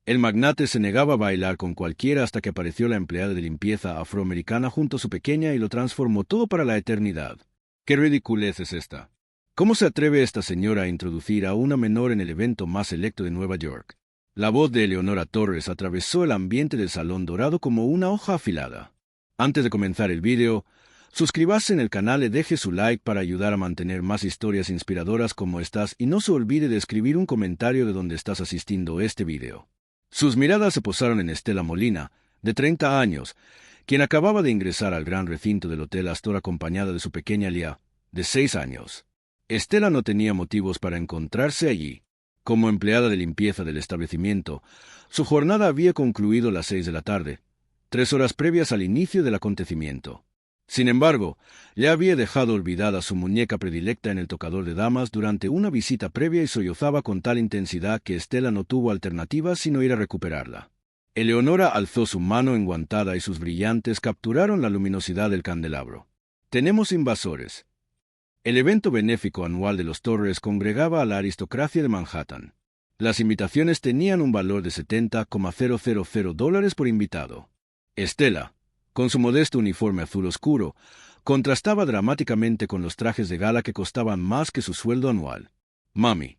El magnate se negaba a bailar con cualquiera hasta que apareció la empleada de limpieza afroamericana junto a su pequeña y lo transformó todo para la eternidad. ¿Qué ridiculez es esta? ¿Cómo se atreve esta señora a introducir a una menor en el evento más selecto de Nueva York? La voz de Eleonora Torres atravesó el ambiente del salón dorado como una hoja afilada. Antes de comenzar el vídeo, suscríbase en el canal y deje su like para ayudar a mantener más historias inspiradoras como estas y no se olvide de escribir un comentario de donde estás asistiendo a este vídeo. Sus miradas se posaron en Estela Molina, de 30 años, quien acababa de ingresar al gran recinto del Hotel Astor acompañada de su pequeña Lia, de 6 años. Estela no tenía motivos para encontrarse allí. Como empleada de limpieza del establecimiento, su jornada había concluido a las 6 de la tarde, 3 horas previas al inicio del acontecimiento. Sin embargo, ya había dejado olvidada su muñeca predilecta en el tocador de damas durante una visita previa y sollozaba con tal intensidad que Estela no tuvo alternativa sino ir a recuperarla. Eleonora alzó su mano enguantada y sus brillantes capturaron la luminosidad del candelabro. «Tenemos invasores». El evento benéfico anual de los Torres congregaba a la aristocracia de Manhattan. Las invitaciones tenían un valor de $70,000 por invitado. Estela, con su modesto uniforme azul oscuro, contrastaba dramáticamente con los trajes de gala que costaban más que su sueldo anual. «Mami,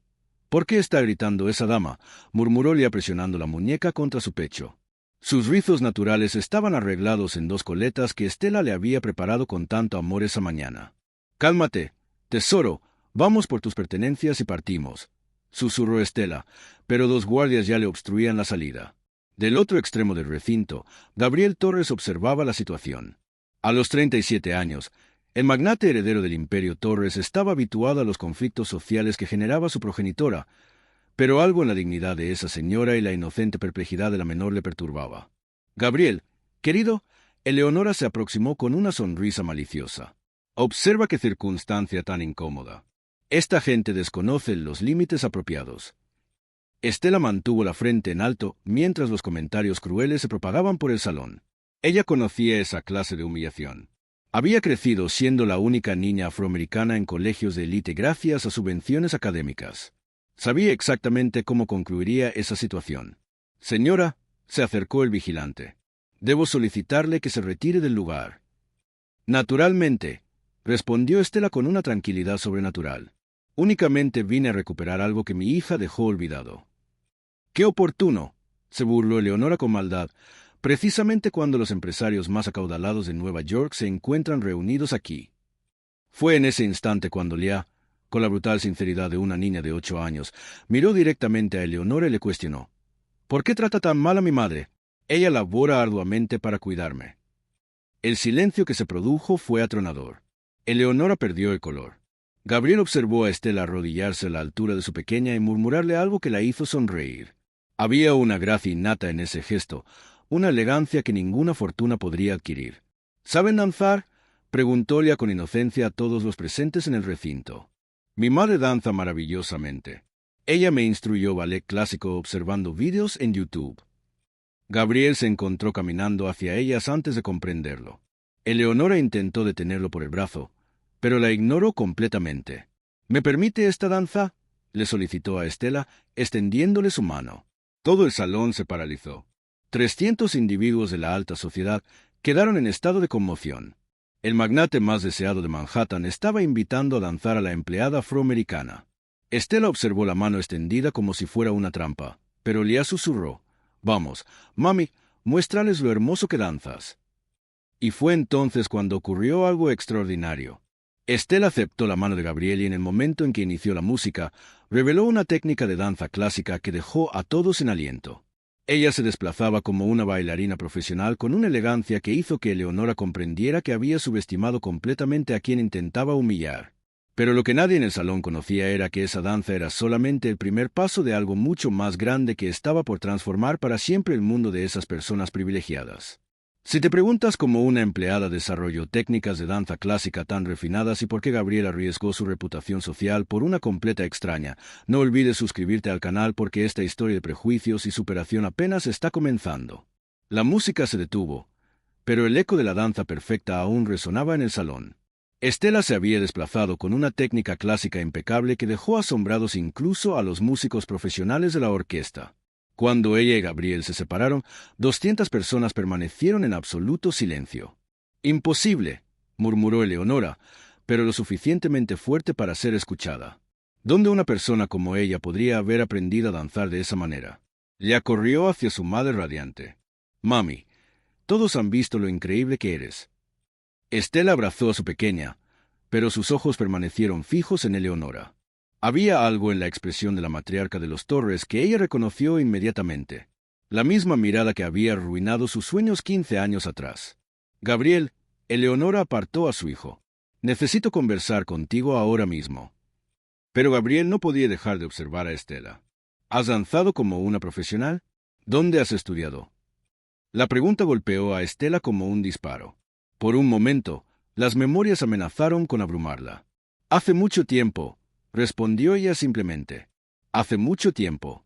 ¿por qué está gritando esa dama?», murmuró Lia presionando la muñeca contra su pecho. Sus rizos naturales estaban arreglados en 2 coletas que Estela le había preparado con tanto amor esa mañana. «Cálmate, tesoro, vamos por tus pertenencias y partimos», susurró Estela, pero 2 guardias ya le obstruían la salida. Del otro extremo del recinto, Gabriel Torres observaba la situación. A los 37 años, el magnate heredero del Imperio Torres estaba habituado a los conflictos sociales que generaba su progenitora, pero algo en la dignidad de esa señora y la inocente perplejidad de la menor le perturbaba. «Gabriel, querido», Eleonora se aproximó con una sonrisa maliciosa. «Observa qué circunstancia tan incómoda. Esta gente desconoce los límites apropiados». Estela mantuvo la frente en alto mientras los comentarios crueles se propagaban por el salón. Ella conocía esa clase de humillación. Había crecido siendo la única niña afroamericana en colegios de élite gracias a subvenciones académicas. Sabía exactamente cómo concluiría esa situación. «Señora», se acercó el vigilante, «debo solicitarle que se retire del lugar». «Naturalmente», respondió Estela con una tranquilidad sobrenatural. «Únicamente vine a recuperar algo que mi hija dejó olvidado». «¡Qué oportuno!», se burló Eleonora con maldad, precisamente cuando los empresarios más acaudalados de Nueva York se encuentran reunidos aquí. Fue en ese instante cuando Lia, con la brutal sinceridad de una niña de 8 años, miró directamente a Eleonora y le cuestionó. «¿Por qué trata tan mal a mi madre? Ella labora arduamente para cuidarme». El silencio que se produjo fue atronador. Eleonora perdió el color. Gabriel observó a Estela arrodillarse a la altura de su pequeña y murmurarle algo que la hizo sonreír. Había una gracia innata en ese gesto, una elegancia que ninguna fortuna podría adquirir. «¿Saben danzar?», preguntó Lia con inocencia a todos los presentes en el recinto. «Mi madre danza maravillosamente. Ella me instruyó ballet clásico observando vídeos en YouTube». Gabriel se encontró caminando hacia ellas antes de comprenderlo. Eleonora intentó detenerlo por el brazo, pero la ignoró completamente. «¿Me permite esta danza?», le solicitó a Estela, extendiéndole su mano. Todo el salón se paralizó. 300 individuos de la alta sociedad quedaron en estado de conmoción. El magnate más deseado de Manhattan estaba invitando a danzar a la empleada afroamericana. Estela observó la mano extendida como si fuera una trampa, pero Lia susurró. «Vamos, mami, muéstrales lo hermoso que danzas». Y fue entonces cuando ocurrió algo extraordinario. Estela aceptó la mano de Gabriel y en el momento en que inició la música, reveló una técnica de danza clásica que dejó a todos en aliento. Ella se desplazaba como una bailarina profesional con una elegancia que hizo que Eleonora comprendiera que había subestimado completamente a quien intentaba humillar. Pero lo que nadie en el salón conocía era que esa danza era solamente el primer paso de algo mucho más grande que estaba por transformar para siempre el mundo de esas personas privilegiadas. Si te preguntas cómo una empleada desarrolló técnicas de danza clásica tan refinadas y por qué Gabriel arriesgó su reputación social por una completa extraña, no olvides suscribirte al canal porque esta historia de prejuicios y superación apenas está comenzando. La música se detuvo, pero el eco de la danza perfecta aún resonaba en el salón. Estela se había desplazado con una técnica clásica impecable que dejó asombrados incluso a los músicos profesionales de la orquesta. Cuando ella y Gabriel se separaron, 200 personas permanecieron en absoluto silencio. «Imposible», murmuró Eleonora, pero lo suficientemente fuerte para ser escuchada. ¿Dónde una persona como ella podría haber aprendido a danzar de esa manera? Ella corrió hacia su madre radiante. «Mami, todos han visto lo increíble que eres». Estela abrazó a su pequeña, pero sus ojos permanecieron fijos en Eleonora. Había algo en la expresión de la matriarca de los Torres que ella reconoció inmediatamente. La misma mirada que había arruinado sus sueños 15 años atrás. «Gabriel», Eleonora apartó a su hijo. «Necesito conversar contigo ahora mismo». Pero Gabriel no podía dejar de observar a Estela. «¿Has danzado como una profesional? ¿Dónde has estudiado?» La pregunta golpeó a Estela como un disparo. Por un momento, las memorias amenazaron con abrumarla. «Hace mucho tiempo», respondió ella simplemente. «Hace mucho tiempo».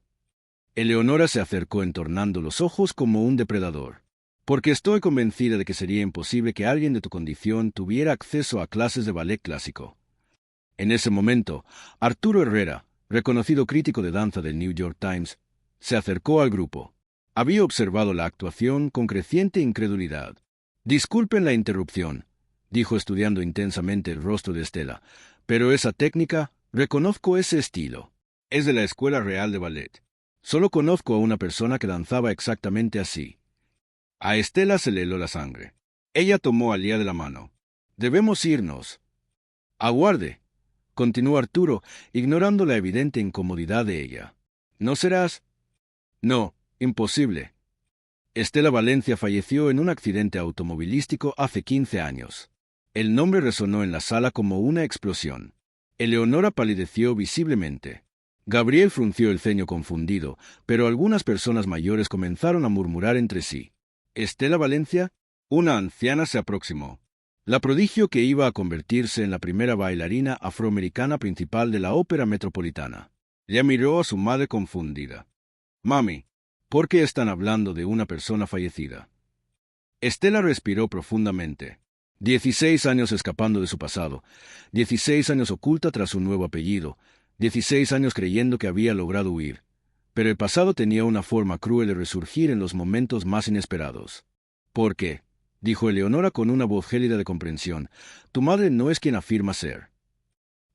Eleonora se acercó entornando los ojos como un depredador. «Porque estoy convencida de que sería imposible que alguien de tu condición tuviera acceso a clases de ballet clásico». En ese momento, Arturo Herrera, reconocido crítico de danza del New York Times, se acercó al grupo. Había observado la actuación con creciente incredulidad. «Disculpen la interrupción», dijo estudiando intensamente el rostro de Estela, «pero esa técnica, reconozco ese estilo. Es de la Escuela Real de Ballet. Solo conozco a una persona que danzaba exactamente así». A Estela se le heló la sangre. Ella tomó a Lía de la mano. «Debemos irnos». «Aguarde», continuó Arturo, ignorando la evidente incomodidad de ella. «¿No serás?» «No, imposible». Estela Valencia falleció en un accidente automovilístico hace 15 años. El nombre resonó en la sala como una explosión. Eleonora palideció visiblemente. Gabriel frunció el ceño confundido, pero algunas personas mayores comenzaron a murmurar entre sí. «¿Estela Valencia?» Una anciana se aproximó. La prodigio que iba a convertirse en la primera bailarina afroamericana principal de la Ópera Metropolitana. Ella miró a su madre confundida. «Mami, ¿por qué están hablando de una persona fallecida?» Estela respiró profundamente. 16 años escapando de su pasado, 16 años oculta tras un nuevo apellido, 16 años creyendo que había logrado huir. Pero el pasado tenía una forma cruel de resurgir en los momentos más inesperados. «¿Por qué?», dijo Eleonora con una voz gélida de comprensión. «Tu madre no es quien afirma ser».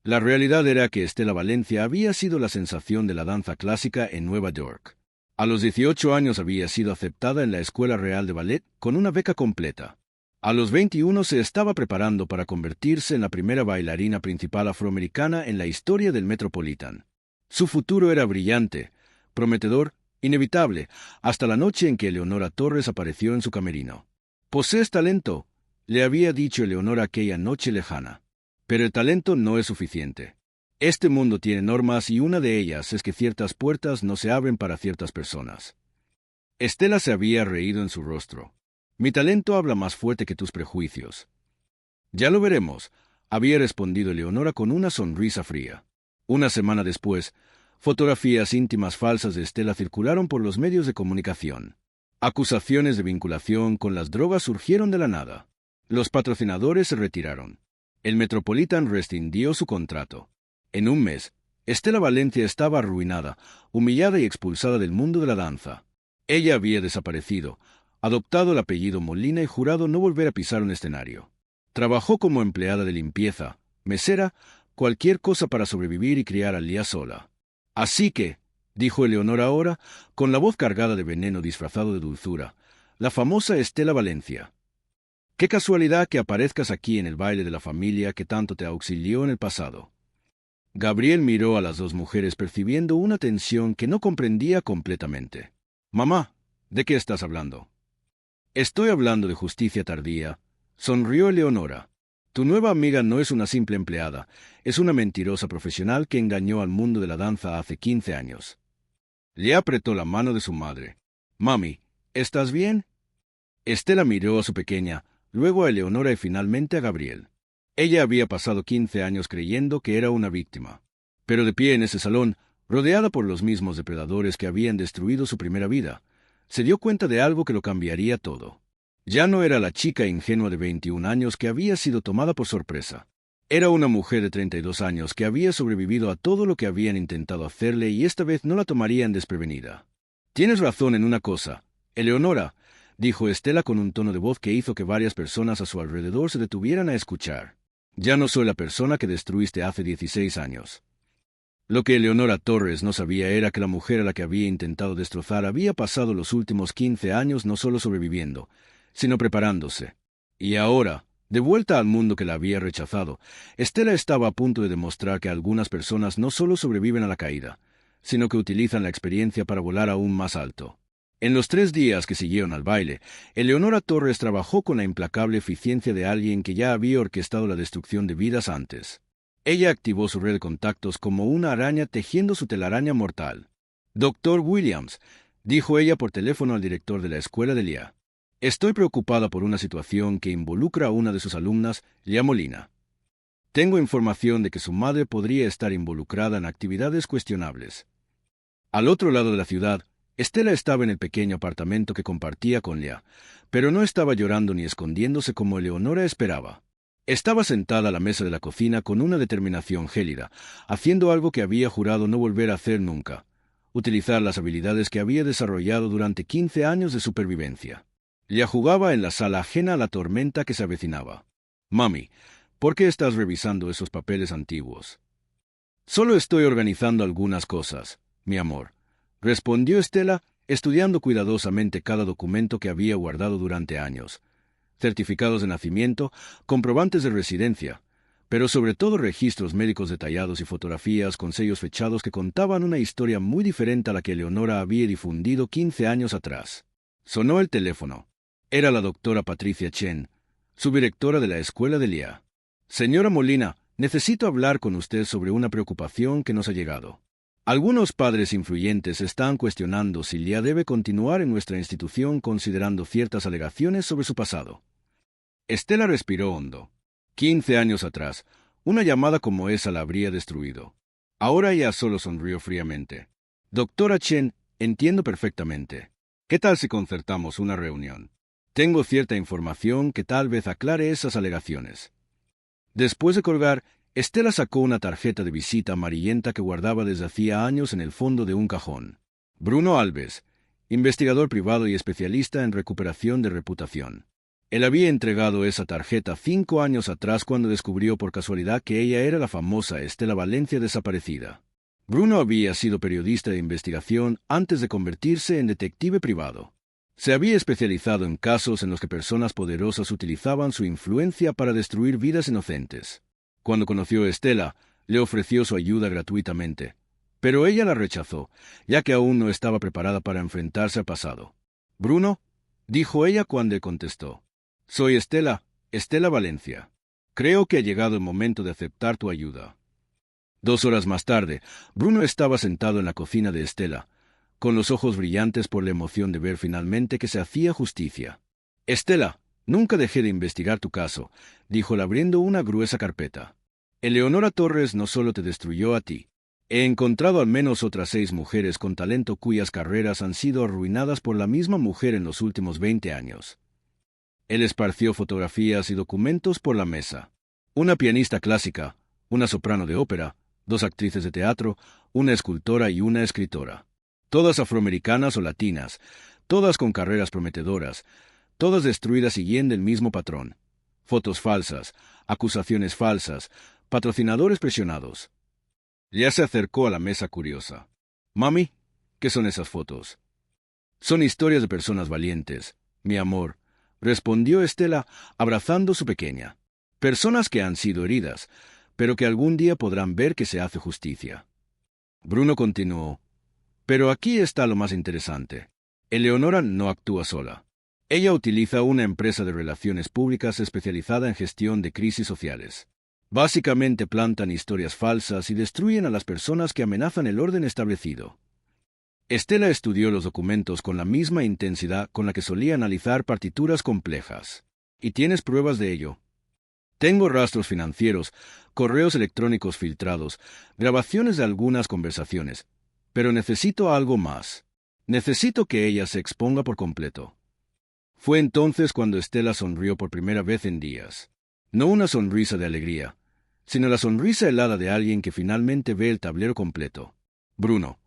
La realidad era que Estela Valencia había sido la sensación de la danza clásica en Nueva York. A los 18 años había sido aceptada en la Escuela Real de Ballet con una beca completa. A los 21 se estaba preparando para convertirse en la primera bailarina principal afroamericana en la historia del Metropolitan. Su futuro era brillante, prometedor, inevitable, hasta la noche en que Eleonora Torres apareció en su camerino. «Posees talento», le había dicho Eleonora aquella noche lejana. «Pero el talento no es suficiente. Este mundo tiene normas y una de ellas es que ciertas puertas no se abren para ciertas personas». Estela se había reído en su rostro. «Mi talento habla más fuerte que tus prejuicios». «Ya lo veremos», había respondido Eleonora con una sonrisa fría. Una semana después, fotografías íntimas falsas de Estela circularon por los medios de comunicación. Acusaciones de vinculación con las drogas surgieron de la nada. Los patrocinadores se retiraron. El Metropolitan rescindió su contrato. En un mes, Estela Valencia estaba arruinada, humillada y expulsada del mundo de la danza. Ella había desaparecido, adoptado el apellido Molina y jurado no volver a pisar un escenario. Trabajó como empleada de limpieza, mesera, cualquier cosa para sobrevivir y criar a Lía sola. «Así que», dijo Eleonora ahora, con la voz cargada de veneno disfrazado de dulzura, «la famosa Estela Valencia. Qué casualidad que aparezcas aquí en el baile de la familia que tanto te auxilió en el pasado». Gabriel miró a las dos mujeres percibiendo una tensión que no comprendía completamente. «Mamá, ¿de qué estás hablando?» «Estoy hablando de justicia tardía», sonrió Eleonora. «Tu nueva amiga no es una simple empleada, es una mentirosa profesional que engañó al mundo de la danza hace 15 años». Le apretó la mano de su madre. «Mami, ¿estás bien?» Estela miró a su pequeña, luego a Eleonora y finalmente a Gabriel. Ella había pasado 15 años creyendo que era una víctima. Pero de pie en ese salón, rodeada por los mismos depredadores que habían destruido su primera vida, se dio cuenta de algo que lo cambiaría todo. Ya no era la chica ingenua de 21 años que había sido tomada por sorpresa. Era una mujer de 32 años que había sobrevivido a todo lo que habían intentado hacerle y esta vez no la tomarían desprevenida. Tienes razón en una cosa, Eleonora, dijo Estela con un tono de voz que hizo que varias personas a su alrededor se detuvieran a escuchar. Ya no soy la persona que destruiste hace 16 años. Lo que Eleonora Torres no sabía era que la mujer a la que había intentado destrozar había pasado los últimos 15 años no solo sobreviviendo, sino preparándose. Y ahora, de vuelta al mundo que la había rechazado, Estela estaba a punto de demostrar que algunas personas no solo sobreviven a la caída, sino que utilizan la experiencia para volar aún más alto. En los 3 días que siguieron al baile, Eleonora Torres trabajó con la implacable eficiencia de alguien que ya había orquestado la destrucción de vidas antes. Ella activó su red de contactos como una araña tejiendo su telaraña mortal. «Doctor Williams», dijo ella por teléfono al director de la escuela de Leah. «Estoy preocupada por una situación que involucra a una de sus alumnas, Leah Molina. Tengo información de que su madre podría estar involucrada en actividades cuestionables». Al otro lado de la ciudad, Estela estaba en el pequeño apartamento que compartía con Leah, pero no estaba llorando ni escondiéndose como Eleonora esperaba. Estaba sentada a la mesa de la cocina con una determinación gélida, haciendo algo que había jurado no volver a hacer nunca: utilizar las habilidades que había desarrollado durante 15 años de supervivencia. Leah jugaba en la sala ajena a la tormenta que se avecinaba. «Mami, ¿por qué estás revisando esos papeles antiguos?» «Solo estoy organizando algunas cosas, mi amor», respondió Estela, estudiando cuidadosamente cada documento que había guardado durante años. Certificados de nacimiento, comprobantes de residencia, pero sobre todo registros médicos detallados y fotografías con sellos fechados que contaban una historia muy diferente a la que Eleonora había difundido 15 años atrás. Sonó el teléfono. Era la doctora Patricia Chen, subdirectora de la escuela de Leah. «Señora Molina, necesito hablar con usted sobre una preocupación que nos ha llegado. Algunos padres influyentes están cuestionando si Leah debe continuar en nuestra institución considerando ciertas alegaciones sobre su pasado». Estela respiró hondo. 15 años atrás, una llamada como esa la habría destruido. Ahora ella solo sonrió fríamente. «Doctora Chen, entiendo perfectamente. ¿Qué tal si concertamos una reunión? Tengo cierta información que tal vez aclare esas alegaciones». Después de colgar, Estela sacó una tarjeta de visita amarillenta que guardaba desde hacía años en el fondo de un cajón. «Bruno Alves, investigador privado y especialista en recuperación de reputación». Él había entregado esa tarjeta 5 años atrás cuando descubrió por casualidad que ella era la famosa Estela Valencia desaparecida. Bruno había sido periodista de investigación antes de convertirse en detective privado. Se había especializado en casos en los que personas poderosas utilizaban su influencia para destruir vidas inocentes. Cuando conoció a Estela, le ofreció su ayuda gratuitamente, pero ella la rechazó, ya que aún no estaba preparada para enfrentarse al pasado. «Bruno», dijo ella cuando le contestó, «soy Estela, Estela Valencia. Creo que ha llegado el momento de aceptar tu ayuda». 2 horas más tarde, Bruno estaba sentado en la cocina de Estela, con los ojos brillantes por la emoción de ver finalmente que se hacía justicia. «Estela, nunca dejé de investigar tu caso», díjola abriendo una gruesa carpeta. «Eleonora Torres no solo te destruyó a ti. He encontrado al menos otras 6 mujeres con talento cuyas carreras han sido arruinadas por la misma mujer en los últimos 20 años». Él esparció fotografías y documentos por la mesa. Una pianista clásica, una soprano de ópera, 2 actrices de teatro, una escultora y una escritora. Todas afroamericanas o latinas, todas con carreras prometedoras, todas destruidas siguiendo el mismo patrón. Fotos falsas, acusaciones falsas, patrocinadores presionados. Ya se acercó a la mesa curiosa. «Mami, ¿qué son esas fotos?» «Son historias de personas valientes, mi amor», respondió Estela, abrazando a su pequeña. «Personas que han sido heridas, pero que algún día podrán ver que se hace justicia». Bruno continuó: «Pero aquí está lo más interesante. Eleonora no actúa sola. Ella utiliza una empresa de relaciones públicas especializada en gestión de crisis sociales. Básicamente plantan historias falsas y destruyen a las personas que amenazan el orden establecido». Estela estudió los documentos con la misma intensidad con la que solía analizar partituras complejas. «¿Y tienes pruebas de ello?» «Tengo rastros financieros, correos electrónicos filtrados, grabaciones de algunas conversaciones, pero necesito algo más. Necesito que ella se exponga por completo». Fue entonces cuando Estela sonrió por primera vez en días. No una sonrisa de alegría, sino la sonrisa helada de alguien que finalmente ve el tablero completo. «Bruno,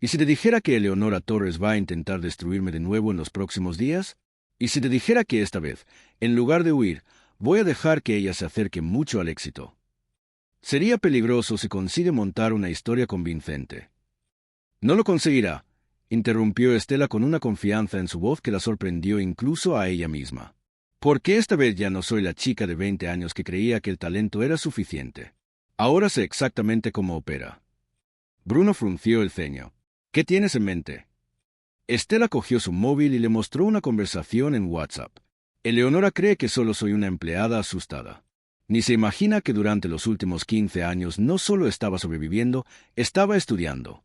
¿Y si te dijera que Eleonora Torres va a intentar destruirme de nuevo en los próximos días? ¿Y si te dijera que esta vez, en lugar de huir, voy a dejar que ella se acerque mucho al éxito? Sería peligroso si consigue montar una historia convincente. No lo conseguirá, interrumpió Estela con una confianza en su voz que la sorprendió incluso a ella misma. Porque esta vez ya no soy la chica de 20 años que creía que el talento era suficiente. Ahora sé exactamente cómo opera. Bruno frunció el ceño. ¿Qué tienes en mente? Estela cogió su móvil y le mostró una conversación en WhatsApp. Eleonora cree que solo soy una empleada asustada. Ni se imagina que durante los últimos 15 años no solo estaba sobreviviendo, estaba estudiando.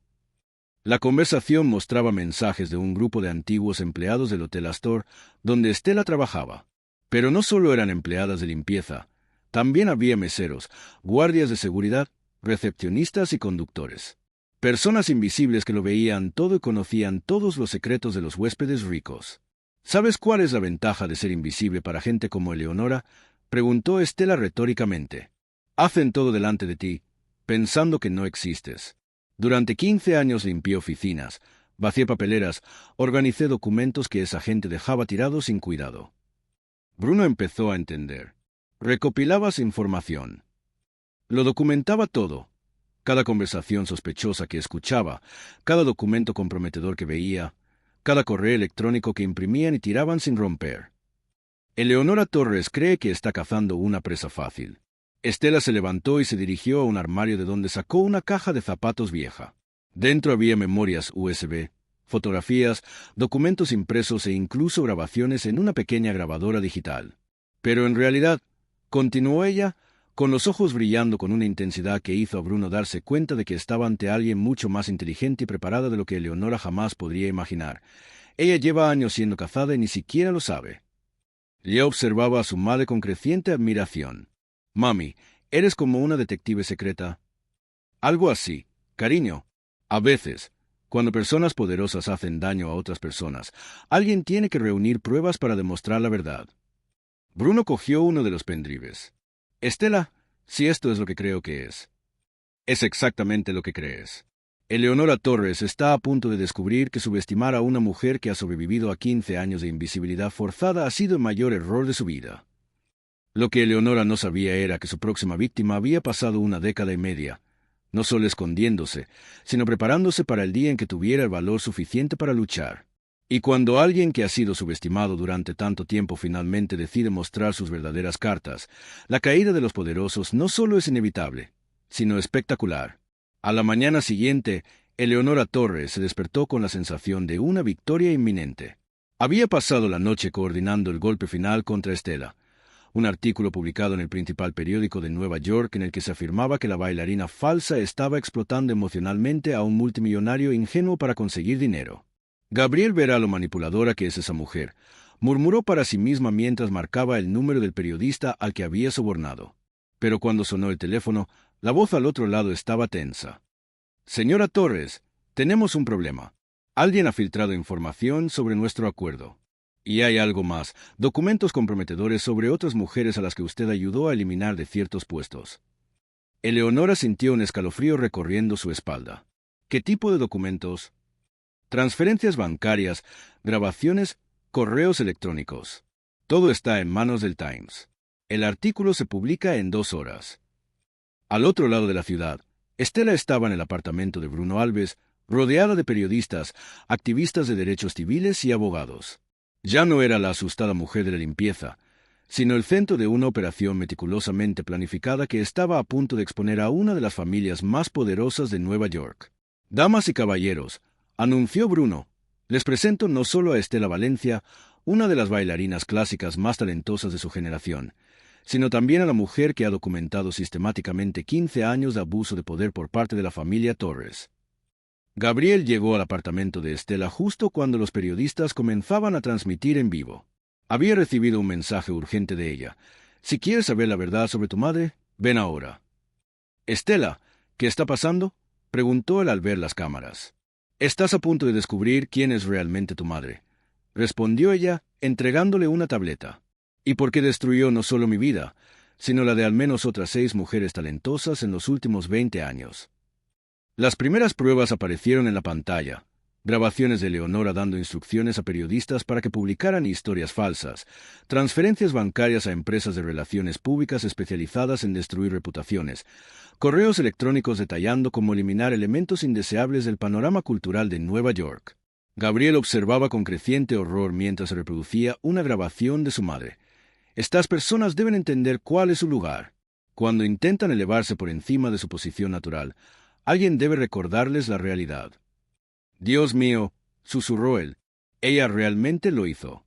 La conversación mostraba mensajes de un grupo de antiguos empleados del Hotel Astor, donde Estela trabajaba. Pero no solo eran empleadas de limpieza, también había meseros, guardias de seguridad, recepcionistas y conductores. Personas invisibles que lo veían todo y conocían todos los secretos de los huéspedes ricos. ¿Sabes cuál es la ventaja de ser invisible para gente como Eleonora?, preguntó Estela retóricamente. Hacen todo delante de ti, pensando que no existes. Durante 15 años limpié oficinas, vacié papeleras, organicé documentos que esa gente dejaba tirados sin cuidado. Bruno empezó a entender. Recopilabas información. Lo documentaba todo. Cada conversación sospechosa que escuchaba, cada documento comprometedor que veía, cada correo electrónico que imprimían y tiraban sin romper. Eleonora Torres cree que está cazando una presa fácil. Estela se levantó y se dirigió a un armario de donde sacó una caja de zapatos vieja. Dentro había memorias USB, fotografías, documentos impresos e incluso grabaciones en una pequeña grabadora digital. Pero en realidad, continuó ella, con los ojos brillando con una intensidad que hizo a Bruno darse cuenta de que estaba ante alguien mucho más inteligente y preparada de lo que Eleonora jamás podría imaginar. Ella lleva años siendo cazada y ni siquiera lo sabe. Ella observaba a su madre con creciente admiración. «Mami, eres como una detective secreta». «Algo así, cariño. A veces, cuando personas poderosas hacen daño a otras personas, alguien tiene que reunir pruebas para demostrar la verdad». Bruno cogió uno de los pendrives. «Estela, si esto es lo que creo que es». «Es exactamente lo que crees. Eleonora Torres está a punto de descubrir que subestimar a una mujer que ha sobrevivido a 15 años de invisibilidad forzada ha sido el mayor error de su vida». Lo que Eleonora no sabía era que su próxima víctima había pasado una década y media, no solo escondiéndose, sino preparándose para el día en que tuviera el valor suficiente para luchar. Y cuando alguien que ha sido subestimado durante tanto tiempo finalmente decide mostrar sus verdaderas cartas, la caída de los poderosos no solo es inevitable, sino espectacular. A la mañana siguiente, Eleonora Torres se despertó con la sensación de una victoria inminente. Había pasado la noche coordinando el golpe final contra Estela, un artículo publicado en el principal periódico de Nueva York en el que se afirmaba que la bailarina falsa estaba explotando emocionalmente a un multimillonario ingenuo para conseguir dinero. Gabriel verá lo manipuladora que es esa mujer, murmuró para sí misma mientras marcaba el número del periodista al que había sobornado. Pero cuando sonó el teléfono, la voz al otro lado estaba tensa. «Señora Torres, tenemos un problema. Alguien ha filtrado información sobre nuestro acuerdo. Y hay algo más, documentos comprometedores sobre otras mujeres a las que usted ayudó a eliminar de ciertos puestos». Eleonora sintió un escalofrío recorriendo su espalda. ¿Qué tipo de documentos? Transferencias bancarias, grabaciones, correos electrónicos. Todo está en manos del Times. El artículo se publica en 2 horas. Al otro lado de la ciudad, Estela estaba en el apartamento de Bruno Alves, rodeada de periodistas, activistas de derechos civiles y abogados. Ya no era la asustada mujer de la limpieza, sino el centro de una operación meticulosamente planificada que estaba a punto de exponer a una de las familias más poderosas de Nueva York. «Damas y caballeros», anunció Bruno, «les presento no solo a Estela Valencia, una de las bailarinas clásicas más talentosas de su generación, sino también a la mujer que ha documentado sistemáticamente 15 años de abuso de poder por parte de la familia Torres». Gabriel llegó al apartamento de Estela justo cuando los periodistas comenzaban a transmitir en vivo. Había recibido un mensaje urgente de ella. «Si quieres saber la verdad sobre tu madre, ven ahora». «Estela, ¿qué está pasando?», preguntó él al ver las cámaras. «Estás a punto de descubrir quién es realmente tu madre», respondió ella, entregándole una tableta. «Y por qué destruyó no solo mi vida, sino la de al menos otras 6 mujeres talentosas en los últimos 20 años». Las primeras pruebas aparecieron en la pantalla. Grabaciones de Eleonora dando instrucciones a periodistas para que publicaran historias falsas, transferencias bancarias a empresas de relaciones públicas especializadas en destruir reputaciones, correos electrónicos detallando cómo eliminar elementos indeseables del panorama cultural de Nueva York. Gabriel observaba con creciente horror mientras se reproducía una grabación de su madre. Estas personas deben entender cuál es su lugar. Cuando intentan elevarse por encima de su posición natural, alguien debe recordarles la realidad. Dios mío, susurró él, ella realmente lo hizo.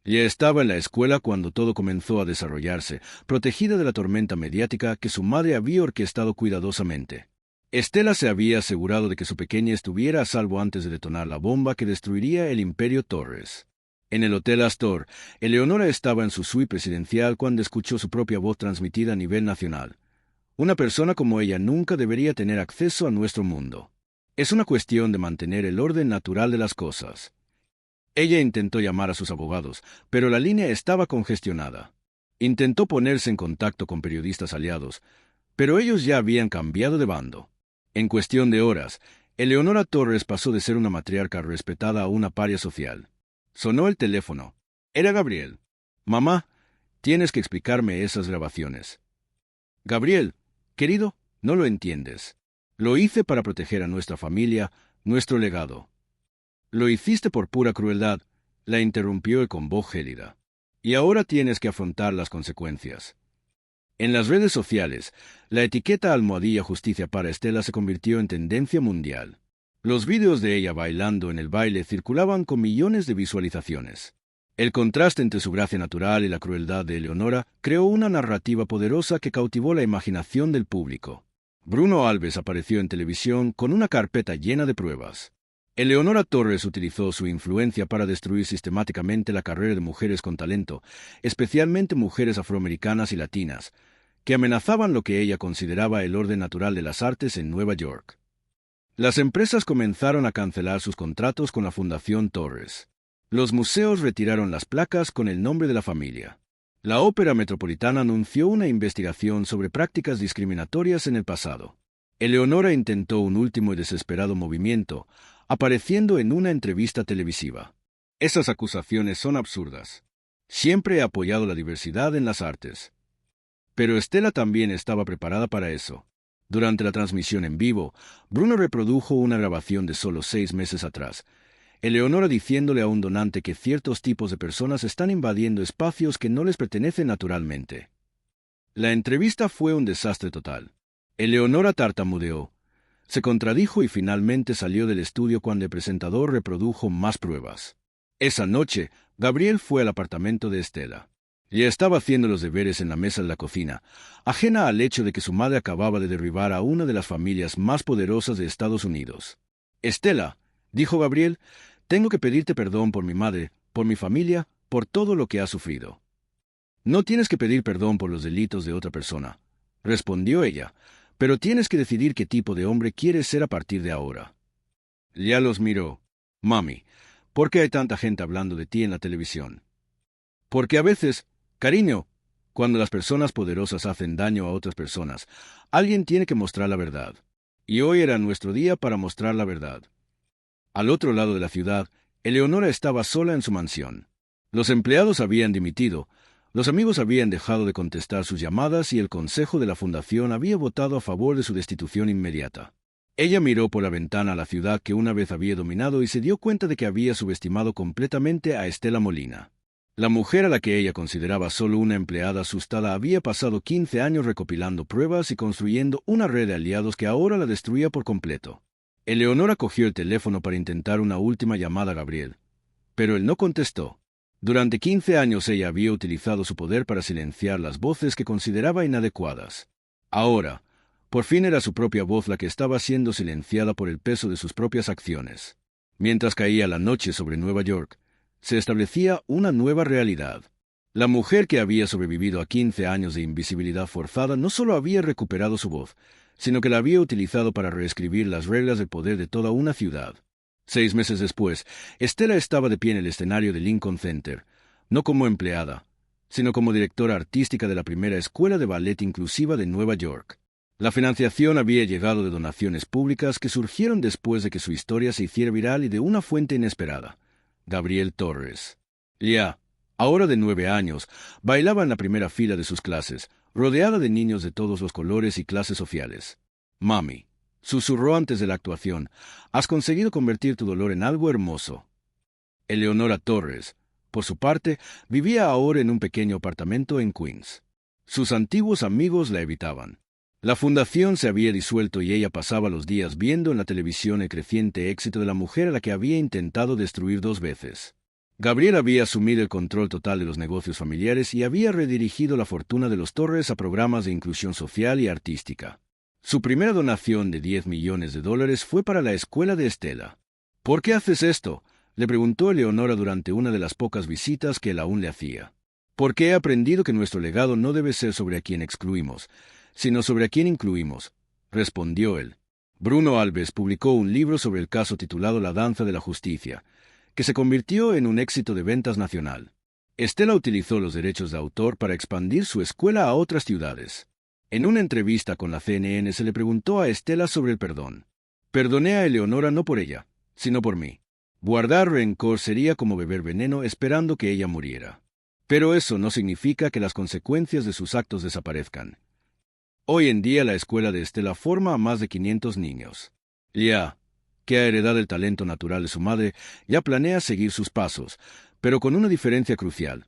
Ya estaba en la escuela cuando todo comenzó a desarrollarse, protegida de la tormenta mediática que su madre había orquestado cuidadosamente. Estela se había asegurado de que su pequeña estuviera a salvo antes de detonar la bomba que destruiría el Imperio Torres. En el Hotel Astor, Eleonora estaba en su suite presidencial cuando escuchó su propia voz transmitida a nivel nacional. Una persona como ella nunca debería tener acceso a nuestro mundo. Es una cuestión de mantener el orden natural de las cosas. Ella intentó llamar a sus abogados, pero la línea estaba congestionada. Intentó ponerse en contacto con periodistas aliados, pero ellos ya habían cambiado de bando. En cuestión de horas, Eleonora Torres pasó de ser una matriarca respetada a una paria social. Sonó el teléfono. Era Gabriel. Mamá, tienes que explicarme esas grabaciones. Gabriel, querido, no lo entiendes. Lo hice para proteger a nuestra familia, nuestro legado. Lo hiciste por pura crueldad, la interrumpió él con voz gélida. Y ahora tienes que afrontar las consecuencias. En las redes sociales, la etiqueta almohadilla justicia para Estela se convirtió en tendencia mundial. Los vídeos de ella bailando en el baile circulaban con millones de visualizaciones. El contraste entre su gracia natural y la crueldad de Eleonora creó una narrativa poderosa que cautivó la imaginación del público. Bruno Alves apareció en televisión con una carpeta llena de pruebas. Eleonora Torres utilizó su influencia para destruir sistemáticamente la carrera de mujeres con talento, especialmente mujeres afroamericanas y latinas, que amenazaban lo que ella consideraba el orden natural de las artes en Nueva York. Las empresas comenzaron a cancelar sus contratos con la Fundación Torres. Los museos retiraron las placas con el nombre de la familia. La Ópera Metropolitana anunció una investigación sobre prácticas discriminatorias en el pasado. Eleonora intentó un último y desesperado movimiento, apareciendo en una entrevista televisiva. Esas acusaciones son absurdas. Siempre he apoyado la diversidad en las artes. Pero Estela también estaba preparada para eso. Durante la transmisión en vivo, Bruno reprodujo una grabación de solo 6 meses atrás. Eleonora diciéndole a un donante que ciertos tipos de personas están invadiendo espacios que no les pertenecen naturalmente. La entrevista fue un desastre total. Eleonora tartamudeó, se contradijo y finalmente salió del estudio cuando el presentador reprodujo más pruebas. Esa noche, Gabriel fue al apartamento de Estela. Ya estaba haciendo los deberes en la mesa de la cocina, ajena al hecho de que su madre acababa de derribar a una de las familias más poderosas de Estados Unidos. Estela, dijo Gabriel, tengo que pedirte perdón por mi madre, por mi familia, por todo lo que ha sufrido. No tienes que pedir perdón por los delitos de otra persona, respondió ella, pero tienes que decidir qué tipo de hombre quieres ser a partir de ahora. Ya los miró. Mami, ¿por qué hay tanta gente hablando de ti en la televisión? Porque a veces, cariño, cuando las personas poderosas hacen daño a otras personas, alguien tiene que mostrar la verdad. Y hoy era nuestro día para mostrar la verdad. Al otro lado de la ciudad, Eleonora estaba sola en su mansión. Los empleados habían dimitido, los amigos habían dejado de contestar sus llamadas y el consejo de la fundación había votado a favor de su destitución inmediata. Ella miró por la ventana a la ciudad que una vez había dominado y se dio cuenta de que había subestimado completamente a Estela Molina. La mujer a la que ella consideraba solo una empleada asustada había pasado 15 años recopilando pruebas y construyendo una red de aliados que ahora la destruía por completo. Eleonora cogió el teléfono para intentar una última llamada a Gabriel, pero él no contestó. Durante 15 años ella había utilizado su poder para silenciar las voces que consideraba inadecuadas. Ahora, por fin era su propia voz la que estaba siendo silenciada por el peso de sus propias acciones. Mientras caía la noche sobre Nueva York, se establecía una nueva realidad. La mujer que había sobrevivido a 15 años de invisibilidad forzada no solo había recuperado su voz, sino que la había utilizado para reescribir las reglas del poder de toda una ciudad. 6 meses después, Estela estaba de pie en el escenario de Lincoln Center, no como empleada, sino como directora artística de la primera escuela de ballet inclusiva de Nueva York. La financiación había llegado de donaciones públicas que surgieron después de que su historia se hiciera viral y de una fuente inesperada: Gabriel Torres. Ya, ahora de 9 años, bailaba en la primera fila de sus clases, rodeada de niños de todos los colores y clases sociales. Mami, susurró antes de la actuación, has conseguido convertir tu dolor en algo hermoso. Eleonora Torres, por su parte, vivía ahora en un pequeño apartamento en Queens. Sus antiguos amigos la evitaban. La fundación se había disuelto y ella pasaba los días viendo en la televisión el creciente éxito de la mujer a la que había intentado destruir 2 veces. Gabriel había asumido el control total de los negocios familiares y había redirigido la fortuna de los Torres a programas de inclusión social y artística. Su primera donación de $10 millones fue para la escuela de Estela. ¿Por qué haces esto?, le preguntó Eleonora durante una de las pocas visitas que él aún le hacía. Porque he aprendido que nuestro legado no debe ser sobre a quien excluimos, sino sobre a quien incluimos, respondió él. Bruno Alves publicó un libro sobre el caso titulado La danza de la justicia, que se convirtió en un éxito de ventas nacional. Estela utilizó los derechos de autor para expandir su escuela a otras ciudades. En una entrevista con la CNN se le preguntó a Estela sobre el perdón. Perdoné a Eleonora no por ella, sino por mí. Guardar rencor sería como beber veneno esperando que ella muriera. Pero eso no significa que las consecuencias de sus actos desaparezcan. Hoy en día la escuela de Estela forma a más de 500 niños. Ya, que ha heredado el talento natural de su madre, ya planea seguir sus pasos, pero con una diferencia crucial.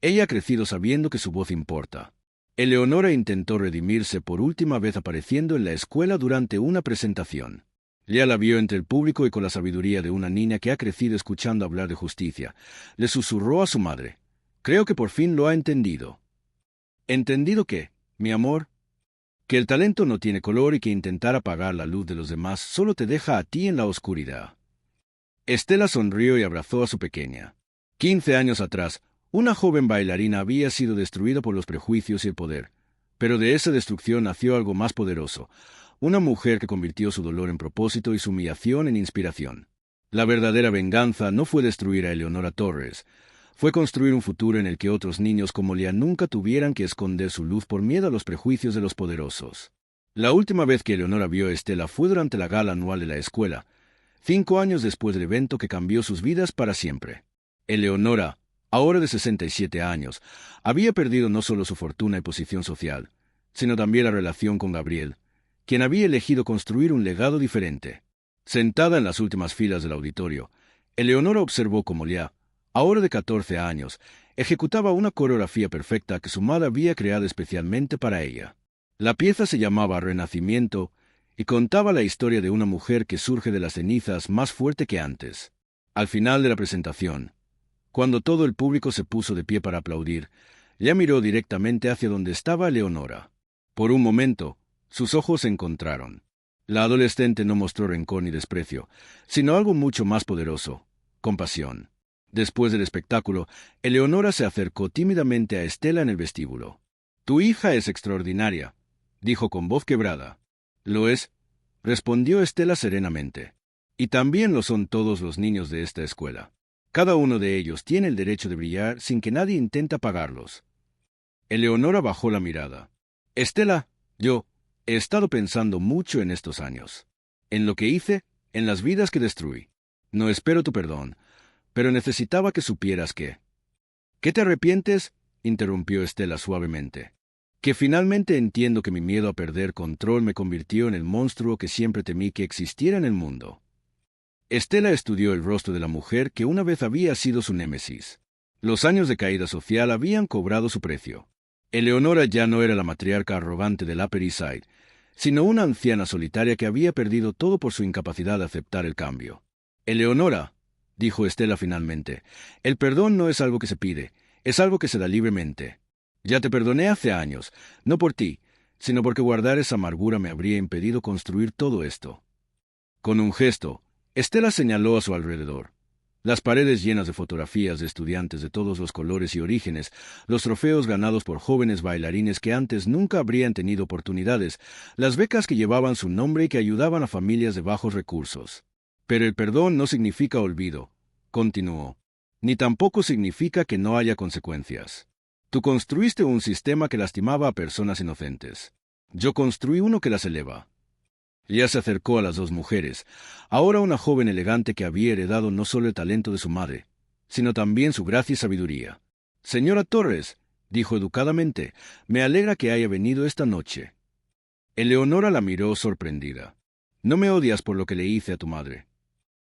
Ella ha crecido sabiendo que su voz importa. Eleonora intentó redimirse por última vez apareciendo en la escuela durante una presentación. Ya la vio entre el público y con la sabiduría de una niña que ha crecido escuchando hablar de justicia, le susurró a su madre: «Creo que por fin lo ha entendido». ¿Entendido qué, mi amor? Que el talento no tiene color y que intentar apagar la luz de los demás solo te deja a ti en la oscuridad. Estela sonrió y abrazó a su pequeña. 15 años atrás, una joven bailarina había sido destruida por los prejuicios y el poder, pero de esa destrucción nació algo más poderoso: una mujer que convirtió su dolor en propósito y su humillación en inspiración. La verdadera venganza no fue destruir a Eleonora Torres, fue construir un futuro en el que otros niños como Lea nunca tuvieran que esconder su luz por miedo a los prejuicios de los poderosos. La última vez que Eleonora vio a Estela fue durante la gala anual de la escuela, 5 años después del evento que cambió sus vidas para siempre. Eleonora, ahora de 67 años, había perdido no solo su fortuna y posición social, sino también la relación con Gabriel, quien había elegido construir un legado diferente. Sentada en las últimas filas del auditorio, Eleonora observó cómo Lea, ahora de 14 años, ejecutaba una coreografía perfecta que su madre había creado especialmente para ella. La pieza se llamaba Renacimiento y contaba la historia de una mujer que surge de las cenizas más fuerte que antes. Al final de la presentación, cuando todo el público se puso de pie para aplaudir, Lea miró directamente hacia donde estaba Eleonora. Por un momento, sus ojos se encontraron. La adolescente no mostró rencor ni desprecio, sino algo mucho más poderoso: compasión. Después del espectáculo, Eleonora se acercó tímidamente a Estela en el vestíbulo. «Tu hija es extraordinaria», dijo con voz quebrada. «Lo es», respondió Estela serenamente. «Y también lo son todos los niños de esta escuela. Cada uno de ellos tiene el derecho de brillar sin que nadie intente apagarlos». Eleonora bajó la mirada. «Estela, yo he estado pensando mucho en estos años. En lo que hice, en las vidas que destruí. No espero tu perdón, pero necesitaba que supieras que». «¿Qué te arrepientes?», interrumpió Estela suavemente. «Que finalmente entiendo que mi miedo a perder control me convirtió en el monstruo que siempre temí que existiera en el mundo». Estela estudió el rostro de la mujer que una vez había sido su némesis. Los años de caída social habían cobrado su precio. Eleonora ya no era la matriarca arrogante del Upper East Side, sino una anciana solitaria que había perdido todo por su incapacidad de aceptar el cambio. «Eleonora», dijo Estela finalmente, «el perdón no es algo que se pide, es algo que se da libremente. Ya te perdoné hace años, no por ti, sino porque guardar esa amargura me habría impedido construir todo esto». Con un gesto, Estela señaló a su alrededor. Las paredes llenas de fotografías de estudiantes de todos los colores y orígenes, los trofeos ganados por jóvenes bailarines que antes nunca habrían tenido oportunidades, las becas que llevaban su nombre y que ayudaban a familias de bajos recursos. «Pero el perdón no significa olvido», continuó, «ni tampoco significa que no haya consecuencias. Tú construiste un sistema que lastimaba a personas inocentes. Yo construí uno que las eleva. Ella se acercó a las dos mujeres, ahora una joven elegante que había heredado no solo el talento de su madre, sino también su gracia y sabiduría. Señora Torres, dijo educadamente, me alegra que haya venido esta noche. Eleonora la miró sorprendida. No me odias por lo que le hice a tu madre.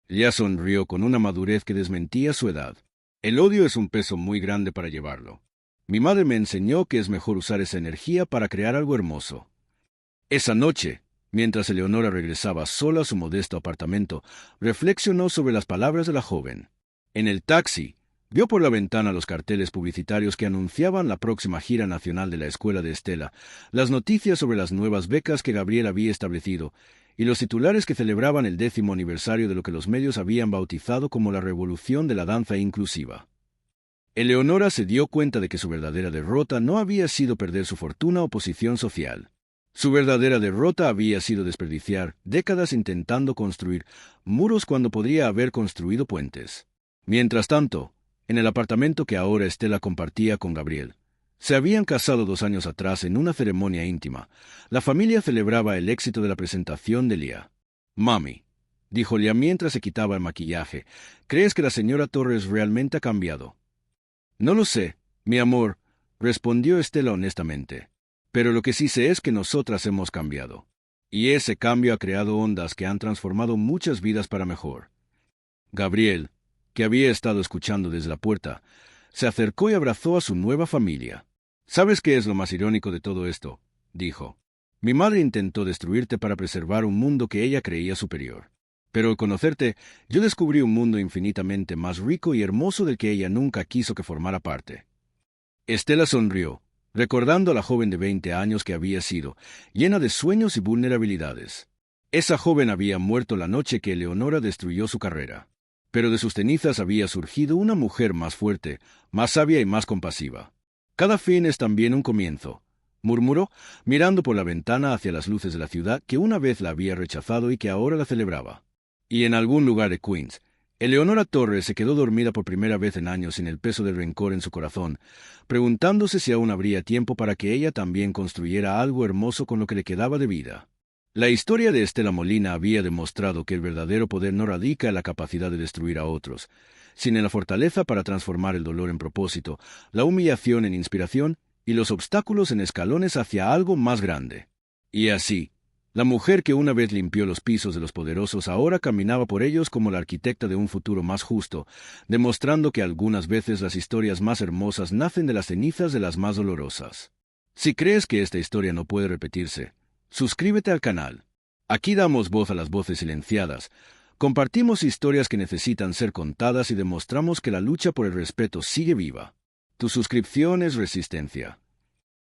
Ella sonrió con una madurez que desmentía su edad. El odio es un peso muy grande para llevarlo. Mi madre me enseñó que es mejor usar esa energía para crear algo hermoso. Esa noche, mientras Eleonora regresaba sola a su modesto apartamento, reflexionó sobre las palabras de la joven. En el taxi, vio por la ventana los carteles publicitarios que anunciaban la próxima gira nacional de la escuela de Estela, las noticias sobre las nuevas becas que Gabriel había establecido, y los titulares que celebraban el 10º aniversario de lo que los medios habían bautizado como la revolución de la danza inclusiva. Eleonora se dio cuenta de que su verdadera derrota no había sido perder su fortuna o posición social. Su verdadera derrota había sido desperdiciar décadas intentando construir muros cuando podría haber construido puentes. Mientras tanto, en el apartamento que ahora Estela compartía con Gabriel, se habían casado 2 años atrás en una ceremonia íntima. La familia celebraba el éxito de la presentación de Lía. «Mami», dijo Lía mientras se quitaba el maquillaje, «¿crees que la señora Torres realmente ha cambiado?» «No lo sé, mi amor», respondió Estela honestamente. «Pero lo que sí sé es que nosotras hemos cambiado. Y ese cambio ha creado ondas que han transformado muchas vidas para mejor». Gabriel, que había estado escuchando desde la puerta, se acercó y abrazó a su nueva familia. «¿Sabes qué es lo más irónico de todo esto?», dijo. «Mi madre intentó destruirte para preservar un mundo que ella creía superior. Pero al conocerte, yo descubrí un mundo infinitamente más rico y hermoso del que ella nunca quiso que formara parte». Estela sonrió, recordando a la joven de 20 años que había sido, llena de sueños y vulnerabilidades. Esa joven había muerto la noche que Eleonora destruyó su carrera. Pero de sus cenizas había surgido una mujer más fuerte, más sabia y más compasiva. «Cada fin es también un comienzo», murmuró, mirando por la ventana hacia las luces de la ciudad que una vez la había rechazado y que ahora la celebraba. Y en algún lugar de Queens, Eleonora Torres se quedó dormida por primera vez en años sin el peso del rencor en su corazón, preguntándose si aún habría tiempo para que ella también construyera algo hermoso con lo que le quedaba de vida. La historia de Estela Molina había demostrado que el verdadero poder no radica en la capacidad de destruir a otros, sino en la fortaleza para transformar el dolor en propósito, la humillación en inspiración y los obstáculos en escalones hacia algo más grande. Y así, la mujer que una vez limpió los pisos de los poderosos ahora caminaba por ellos como la arquitecta de un futuro más justo, demostrando que algunas veces las historias más hermosas nacen de las cenizas de las más dolorosas. Si crees que esta historia no puede repetirse, suscríbete al canal. Aquí damos voz a las voces silenciadas, compartimos historias que necesitan ser contadas y demostramos que la lucha por el respeto sigue viva. Tu suscripción es resistencia.